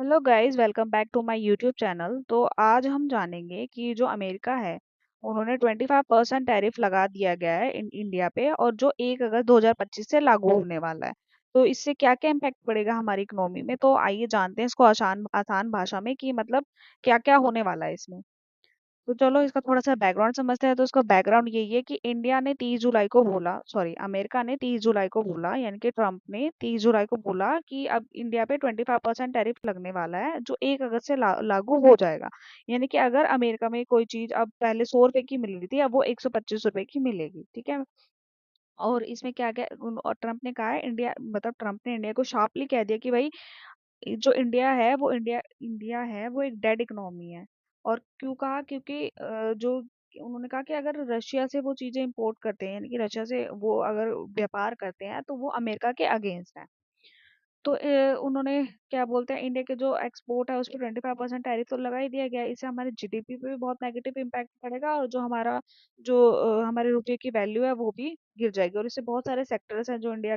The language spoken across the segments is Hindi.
Hello guys, welcome back to my YouTube channel. तो आज हम जानेंगे कि जो अमेरिका है उन्होंने 25% टैरिफ लगा दिया गया है इंडिया पे, और जो 1 अगस्त 2025 से लागू होने वाला है। तो इससे क्या क्या इम्पैक्ट पड़ेगा हमारी इकोनॉमी में, तो आइए जानते हैं इसको आसान आसान भाषा में कि मतलब क्या क्या होने वाला है इसमें। तो चलो इसका थोड़ा-सा बैकग्राउंड समझते हैं। तो इसका बैकग्राउंड यही है कि इंडिया ने 30 जुलाई को बोला, सॉरी, अमेरिका ने 30 जुलाई को बोला, यानी कि ट्रम्प ने 30 जुलाई को बोला कि अब इंडिया पे 25% टैरिफ लगने वाला है, जो 1 अगस्त से लागू हो जाएगा। यानी कि अगर अमेरिका में कोई चीज़ अब पहले 100 रुपए की मिल रही थी, अब वो 125 रुपए की मिलेगी, ठीक है? और इसमें क्या क्या और ट्रम्प ने कहा है, इंडिया मतलब ट्रम्प ने इंडिया को शार्पली कह दिया कि भाई जो इंडिया है वो इंडिया इंडिया है वो एक डेड इकोनॉमी है। और क्यों कहा? क्योंकि जो उन्होंने कहा कि अगर रशिया से वो चीजें इंपोर्ट करते हैं, यानी कि रशिया से वो अगर व्यापार करते हैं, तो वो अमेरिका के अगेंस्ट है। तो उन्होंने क्या बोलते हैं, इंडिया के जो एक्सपोर्ट है उस पर 25% टैरिफ तो लगा ही दिया गया है। इससे हमारे जीडीपी पे भी बहुत नेगेटिव इम्पैक्ट पड़ेगा, और जो हमारा जो हमारे रुपये की वैल्यू है वो भी गिर जाएगी। और इससे बहुत सारे सेक्टर्स हैं जो इंडिया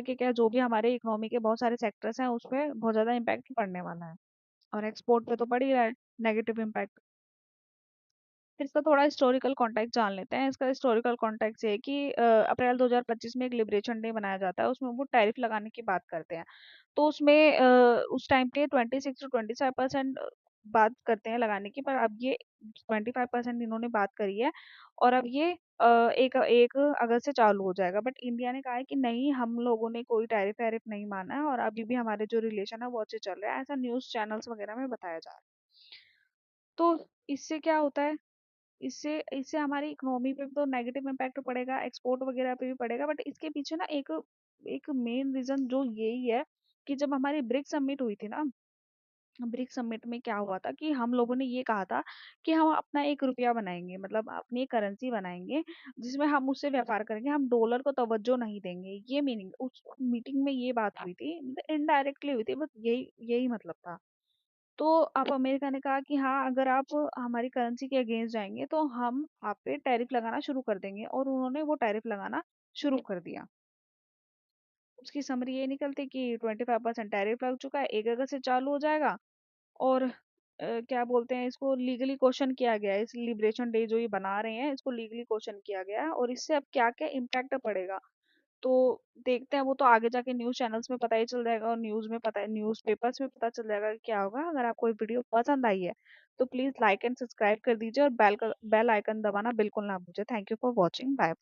के क्या, जो भी हमारे इकोनॉमी के बहुत सारे सेक्टर्स हैं, उस पे बहुत ज़्यादा इम्पैक्ट पड़ने वाला है। और एक्सपोर्ट पे तो पड़ ही रहा है नेगेटिव इम्पैक्ट। फिर इसका थोड़ा हिस्टोरिकल कॉन्टेक्स्ट जान लेते हैं। इसका हिस्टोरिकल कॉन्टेक्स्ट ये है कि अप्रैल 2025 में एक लिबरेशन डे मनाया जाता है, उसमें वो टैरिफ लगाने की बात करते हैं। तो उसमें उस टाइम पे 26 to 27% बात करते हैं लगाने की, पर अब ये 25% इन्होंने बात करी है। और अब ये एक एक अगस्त से चालू हो जाएगा। बट इंडिया ने कहा है कि नहीं, हम लोगों ने कोई टैरिफ वैरिफ नहीं माना है, और अभी भी हमारे जो रिलेशन है वो अच्छे चल रहे हैं, ऐसा न्यूज़ चैनल्स वगैरह में बताया जा रहा है। तो इससे क्या होता है, इससे इससे हमारी इकोनॉमी पे तो नेगेटिव इम्पैक्ट पड़ेगा, एक्सपोर्ट वगैरह पे भी पड़ेगा। बट इसके पीछे ना एक एक मेन रीजन जो यही है कि जब हमारी ब्रिक्स समिट हुई थी ना, ब्रिक्स समिट में क्या हुआ था कि हम लोगों ने ये कहा था कि हम अपना एक रुपया बनाएंगे, मतलब अपनी एक करेंसी बनाएंगे, जिसमें हम उससे व्यापार करेंगे, हम डॉलर को तवज्जो नहीं देंगे। ये मीनिंग उस मीटिंग में ये बात हुई थी, मतलब इनडायरेक्टली हुई थी, बस यही यही मतलब था। तो अब अमेरिका ने कहा कि हाँ, अगर आप हमारी करेंसी के अगेंस्ट जाएंगे तो हम आप पे टैरिफ लगाना शुरू कर देंगे, और उन्होंने वो टैरिफ लगाना शुरू कर दिया। उसकी समरी ये निकलती कि 25% टैरिफ लग चुका है, 1 अगस्त से चालू हो जाएगा। और क्या बोलते हैं, इसको लीगली क्वेश्चन किया गया है, इस लिबरेशन डे जो ये बना रहे हैं इसको लीगली क्वेश्चन किया गया है। और इससे अब क्या क्या इम्पैक्ट पड़ेगा, तो देखते हैं। वो तो आगे जाके न्यूज़ चैनल्स में पता ही चल जाएगा, और न्यूज़ में पता न्यूज़ पेपर्स में पता चल जाएगा कि क्या होगा। अगर आपको ये वीडियो पसंद आई है तो प्लीज़ लाइक एंड सब्सक्राइब कर दीजिए, और बेल आइकन दबाना बिल्कुल ना भूलिए। Thank you for watching. Bye.